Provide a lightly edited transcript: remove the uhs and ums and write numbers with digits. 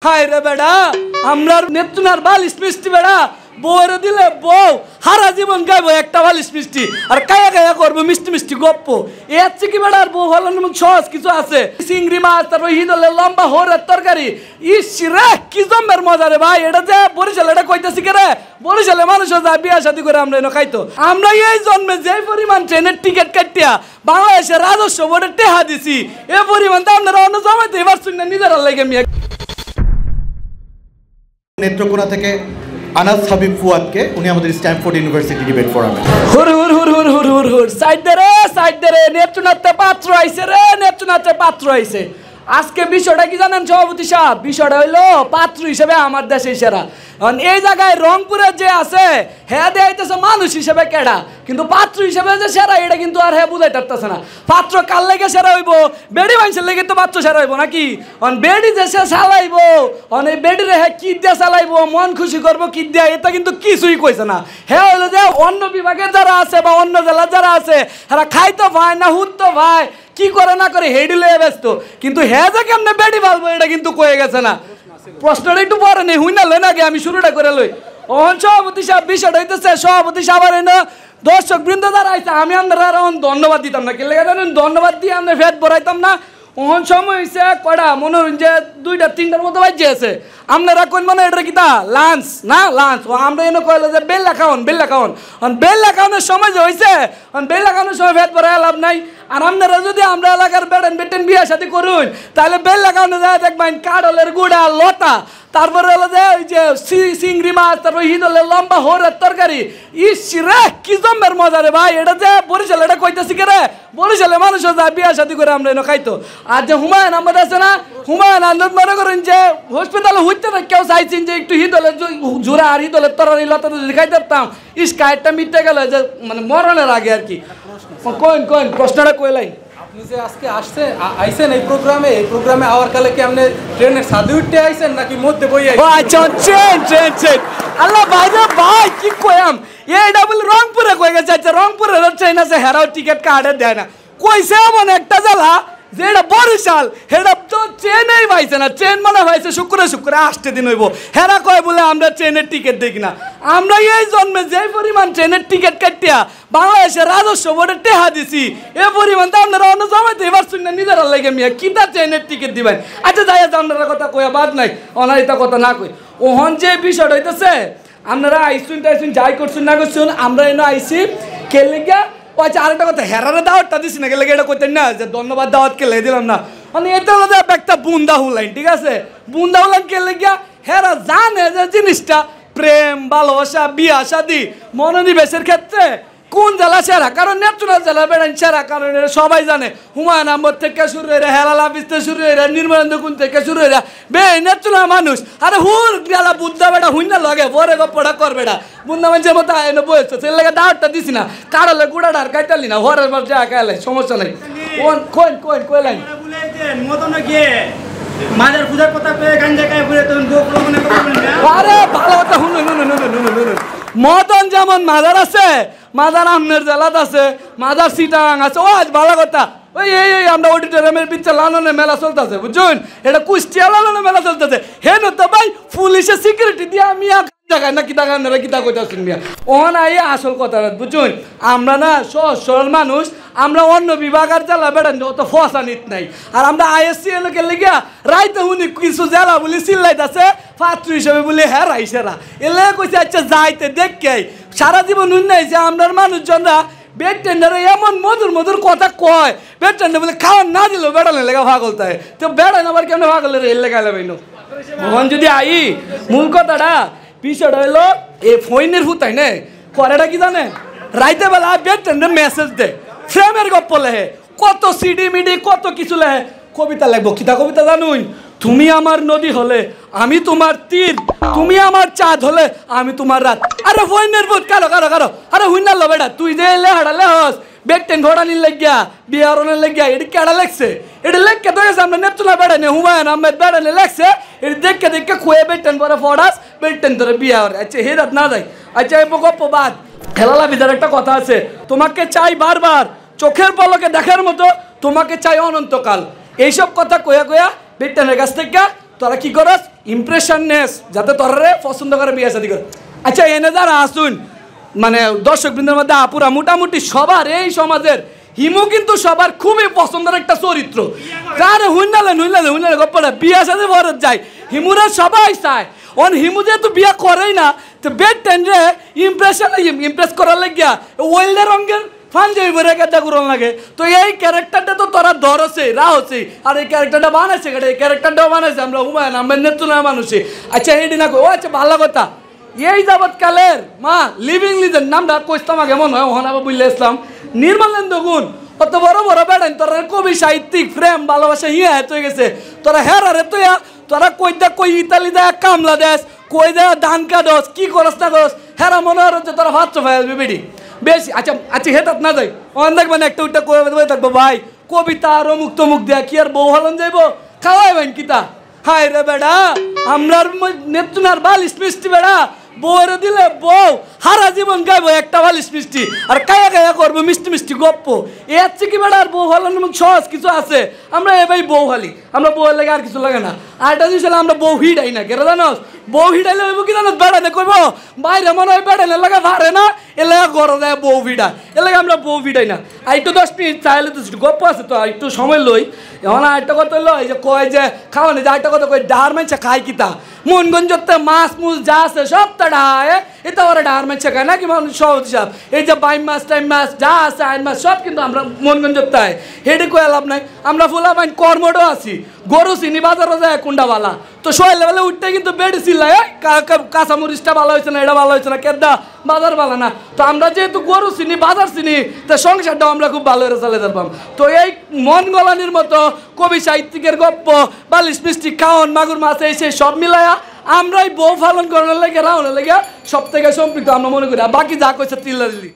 হায় রে বেড়া আমরার নেত্রনার বালিশ মিষ্টি বেড়া বউরে দিলে বউ হারা জীবন গাইবো একটা বালিশ মিষ্টি আর কায়া কায়া করবো মিষ্টি মিষ্টি গপ্প এর থেকে বেড়া আর বউ হলো সহজ কিছু আছে চিংড়ি মাছ তারপর হিদলে লম্বা হরের তরকারি ইস রে কি জম্মের মজা রে ভাই এটা যে বরিশাল এটা কইতেছি কে রে বরিশালে মানুষ যায় বিয়া শাদী করে আমরা এনে খাইতো আমরা এই জন্মে যে পরিমাণ ট্রেনের টিকিট কাটিয়া বাংলাদেশের রাজস্ব বোর্ডে টেহা দিছি এ পরিমাণ তো আপনারা অন্য জমাইতে এবার শুনে নিজেরা লেগে মিয়া নেত্রকোনা থেকে আনাস হাবিব ফুয়াদকে উনি আমাদের স্ট্যানফোর্ড ইউনিভার্সিটি ডিবেট ফোরামে হুর হুর হুর হুর হুর হুর হুর সাইড দে রে নেত্রনাথে পাত্র আইছে রে নেত্রনাথে পাত্র আইছে আজকে বিষয়টা কি জানেন সভাপতি সাহেব বিষয়টা হইলো পাত্র হিসেবে আমার দেশে সেরা এই জায়গায় রংপুরের যে আছে হ্যাঁ দেয়াইতেছে মানুষ হিসেবে কেডা কিন্তু পাত্র হিসেবে যে সেরা এটা কিন্তু আর হ্যাঁ বুঝাই পারতেছে না পাত্র কার লেগে সেরা হইব বেডি মানুষের লেগে তো পাত্র সেরা হইব নাকি বেডি যে সে চালাইব এই বেডিরে হ্যাঁ কি দিয়ে চালাইব মন খুশি করবো কি দিয়ে এটা কিন্তু কিছুই কইছে না হ্যাঁ হইলো যে অন্য বিভাগের যারা আছে বা অন্য জেলার যারা আছে এরা খাইতো ভাই না হুতো ভাই কি করে না করে হেডি লয়ে ব্যস্ত কিন্তু হ্যাঁ যে কেমনে বেডি ভালবো এটা কিন্তু কয়ে গেছে না প্রশ্নটা একটু পরে নেই হুই না লই না আমি শুরুটা করে লই ওহন সভাপতি সাহেব বিষয়টা হইতেছে সভাপতি সাহেব এনে দর্শক বৃন্দ যারা আইছে আমি আপনারা ধন্যবাদ দিতাম না কেলে জানেন ধন্যবাদ দিয়ে আমরা ফেট ভরাইতাম না ওহন সময় হয়েছে কয়টা মনে হইন যে 2টা 3টার মতো বাজে আছে আপনারা কোন মনে এটা কিতা লাঞ্চ না লাঞ্চ আমরা এনে কইলো যে বেল খাওন বেল খাওয়ানোর সময় যে হয়েছে বেল খাওয়ানোর সময় ফেট ভরাই লাভ নাই আর আপনারা যদি আমরা এলাকার বেটেন বিয়া সাথে করুন তাহলে বেল লাগানো যায় দেখবেন কাডলের গুড়া লতা তারপরে হলো যে ওই যে চিংড়ি মাছ তারপর হিদলে লম্বা হরের তরকারি ইস রে কি জম্মের মজা রে ভাই এটা যে বরিশাল এটা কইতেছি কে রে বরিশালে মানুষ যায় বিয়া শাদী করে আমরা এনে খাইতো আর যে হুমায়ুন আহমেদ আছে না হুমায়ুন আহমেদ মনে করেন যে হসপিটালে হইতে না কেউ চাইছেন যে একটু হিদলে জোড়া আর হিদলের তরকারি লতা যদি খাইতে পারতাম ইস কাইটটা মিটতে গেল যে মানে মরণের আগে আর কি কোন প্রশ্নটা কইলাই আপনি যে আজকে আইছেন এই প্রোগ্রামে আওয়ার কালে কি আপনি ট্রেনের সাথে উঠতে আইছেন নাকি মধ্যে বই আইছেন ও আচ্ছা ট্রেন আল্লাহ ভাই রে ভাই কি কইম এই ডাবল রংপুরে কই গেছে আচ্ছা রংপুরের ট্রেন আছে হেরাও টিকিট কার্ডে দেয় না কইছে এমন একটা জেলা যেটা বরিশাল হেরা তো ট্রেনেই পাইছে না ট্রেন মনে হয়েছে শুক্রে আসতে দিন হইব হেরা কয় বলে আমরা ট্রেনের টিকিট দেখি না আমরা এই জন্মে যে পরিমাণ ট্রেনের টিকিট কাটিয়া বাংলাদেশের রাজস্ব বোর্ডে টেহা দিছি এ পরিমাণ তো আপনারা অন্য জমাইতে এবার শুনে নিজেরা লেগে মিয়া কিটা ট্রেনের টিকিট দিবেন আচ্ছা যাই আপনারা কথা কয়া বাদ নাই অনারিতা কথা না কই ওহন যে বিষয়টা হইতেছে আপনারা আইসুন টাইসুন যাই করছুন না করছুন আমরা এনে আইসি কে লেগা আচ্ছা আরেকটা কথা হেরারে দাওয়াতটা দিছি না গেলে এটা কইতেন না যে ধন্যবাদ দাওয়াত কে লে দিলাম না মানে এটা হলো একটা বুন্দা হুলাইন ঠিক আছে বুন্দা হুলাইন কে লেগিয়া হেরা জানে যে জিনিসটা প্রেম ভালোবাসা বিয়া শাদী মনোনিবেশের ক্ষেত্রে কোন জেলা সেরা কারণ নেত্রকোনা জেলা বেড়ান সেরা কারণ সবাই জানে হুমায়ুন আহমদ থেকে শুরু হয়ে হেলাল হাফিজ থেকে শুরু হয়ে নির্মলেন্দ্র কুন থেকে শুরু হয়ে বে নেত্রকোনা মানুষ আরে হুর গেলা বুদ্ধা বেটা হুই না লাগে পরে গপ্পটা করবে না বুদ্ধা মানুষের মতো আয়নে বসছে সেই লেগে দাওয়াতটা দিছি না কারলে গুড়াটা আর কাইতালি না হরের বার যা খাইলাই সমস্যা নাই কইলাই মাজার পূজার কথা পেয়ে গাঞ্জা খায় ঘুরে তখন মনে করবেন আরে ভালো কথা শুনুন মদন যেমন মাজার আছে মাজার আমনের জেলাত আছে মাজার সিটাং আছে ও আজ ভালো কথা ওই আমরা অডিটোরিয়ামের পিছনে লালনের মেলা চলতেছে বুঝছেন এটা কুষ্টিয়া লালনের মেলা চলতেছে হেন তো ভাই পুলিশের সিকিউরিটি দিয়ে আমি দেখায় না কিতা গান্ধারা কিতা কইতাছেন মিয়া ওহন আই আসল কথা বুঝছেন আমরা না সরল মানুষ আমরা অন্য বিভাগের জেলা বেড়ান অত ফসা নিত নাই আর আমরা আইএসসি এলাকে লেগিয়া রাইতে হুনি কিছু জেলা বলে চিল্লাইতেছে পাত্র হিসেবে বলে হ্যাঁ রাইসেরা এলে কইছে আচ্ছা যাইতে দেখকে সারা জীবন উন্নয়ছে আমরার মানুষজনরা বেড টেন্ডারে এমন মধুর কথা কয় বেড টেন্ডার বলে খাওয়া না দিলেও বেড়ালে লেগা ভাগল তাই তো বেড়ান আবার কেমন ভাগলের এর লেগা লাগাইনো মোহন যদি আই মূল কথাটা বিষয়টা হইলো এই ফোনের হুতাই নে করেটা কি জানে রাইতে বেলা বেড টেন্ডার মেসেজ দে ফ্রেমের গপ্প লেহে কত সিডি মিডি কত কিছু লেহে কবিতা লাগবো কিতা কবিতা জানুন তুমি আমার নদী হলে আমি তোমার তীর তুমি আমার চাঁদ হলে আমি তোমার রাত আরে ফোনের ভূত কারো আরে হুইনা লো বেটা তুই যে লেহাড়া লেহস বেটেন ঘোড়ানির লেগিয়া বিয়ারনের লেগিয়া এটি কেডা লেখছে এটি লেখকে তো গেছে আমরা নেত্রকোনা বেড়ানে হুমায়ুন আহমেদ বেড়ানে লেখছে এটি দেখে খুয়ে বেটেন পরে ফড়াস বেটেন ধরে বিয়া হরে আচ্ছা হে রাত না যায় আচ্ছা এই গপ্প বাদ হেলালা বিদার একটা কথা আছে তোমাকে চাই বারবার চোখের পলকে দেখার মতো তোমাকে চাই অনন্তকাল এইসব কথা কয়া বেটেনের কাছ থেকে তোরা কি করস ইমপ্রেশননেস যাতে তোরে পছন্দ করে বিয়ে শাদী করে। আচ্ছা এনে যারা আসুন মানে দর্শকবৃন্দের মধ্যে আপুরা মোটামুটি সবার এই সমাজের হিমু কিন্তু সবার খুবই পছন্দের একটা চরিত্র। কার হুইনালে গপ্পটা বিয়ে শাদী ভরে যায় হিমুরা সবাই চায়। অন হিমু যেহেতু বিয়ে করেই না তো বেড টেন্ডে ইমপ্রেস করার লাগিয়া ওয়েলডে রঙের ফাঞ্জাবি ভরে গাদা করন লাগে। তো এই ক্যারেক্টারটা তো তোরা ধরছে রাহছে আর এই ক্যারেক্টারটা বানাইছে এই ক্যারেক্টারটাও বানাইছে আমরা হুমায়ুন আহমেদ নেত্রনায় মানুষে। আচ্ছা এইটি না ও আচ্ছা ভালো কথা এই যাবৎকালের মা লিভিং লিজেন্ড নামটা কইতাম আগে মনে হয় ওখানে আবার বুঝলে ইসলাম নির্মলেন্দু গুণ অত বড় বড় বেড়ান তোরা কবি সাহিত্যিক প্রেম ভালোবাসা ইয়ে হয়ে গেছে তোরা হেরারে তো তোরা কই ইতালি দেয় কামলা দেশ কই দেয় ধান কাটস কি করস না করস হেরা মনে হচ্ছে তোরা ভাত চোফাই আসবে বেডি বেশি। আচ্ছা হেতাত না যাই অন দেখবেন একটা উঠটা কবে থাকবো ভাই কবিতা আর অমুক তমুক দেয়া কি আর বউ হলন যাইব খাওয়াইবেন কিতা হায় রে বেড়া আমরার নেত্রনার বালিশ মিষ্টি বেড়া বউরে দিলে বউ হারা জীবন গাইবো একটা বালিশ মিষ্টি আর কায়া করবো মিষ্টি মিষ্টি গপ্প এর থেকে কি বেড়া আর বউ হলান সহজ কিছু আছে। আমরা এবার বউ হালি আমরা বউয়ের লাগে আর কিছু লাগে না। আরেকটা জিনিস হলে আমরা বউ হিডাই না কেন জানোস বউ হিডাইলে হইব কি জানোস বেড়ানে করবো বাইরে মনে হয় বেড়ানে লাগা ভারে না এলাকা ঘর দেয় বউ ভিডা এলাকা আমরা বউ ভিডাই না। আর একটু 10 মিনিট চাইলে তো গপ্প আছে তো একটু সময় লই এখন আরেকটা কথা লই যে কয় যে খাওয়ানি যে আরেকটা কথা কই ডার মাইছে খাই কিতা মনগঞ্জতে মাছ মুছ যা আছে সব তা ডায় এটা ওরা ডার মাইছে খায় না কি মানুষ সহজ হিসাব এই যে বাইম মাছ টাইম মাছ যা আছে আইন মাছ সব কিন্তু আমরা মনগঞ্জতে আয় হেডে কয়ে লাভ নাই। আমরা ফুলা বাইন কর্মডও আছি গরু চিনি বাজারও যায় কুন্ডাওয়ালা তো শোয়াইলে বেলা উঠতে কিন্তু বেড়ে চিল্লায় কাঁচামরিচটা ভালো হয়েছে না এটা ভালো হয়েছে না কেদা বাজার ভালো না। তো আমরা যেহেতু গরু চিনি বাজার চিনি তা সংসারটাও আমরা খুব ভালো করে চালিয়ে যাবাম। তো এই মন গলানির মতো কবি সাহিত্যিকের গপ্প বালিশ মিষ্টি খাওয়ান মাগুর মাছ এই সেই সব মিলায়া আমরাই বউ পালন করার লেগে রাউনের লেগে সব থেকে সম্পৃক্ত আমরা মনে করি। বাকি যা কইছে তিল্লা দিলি।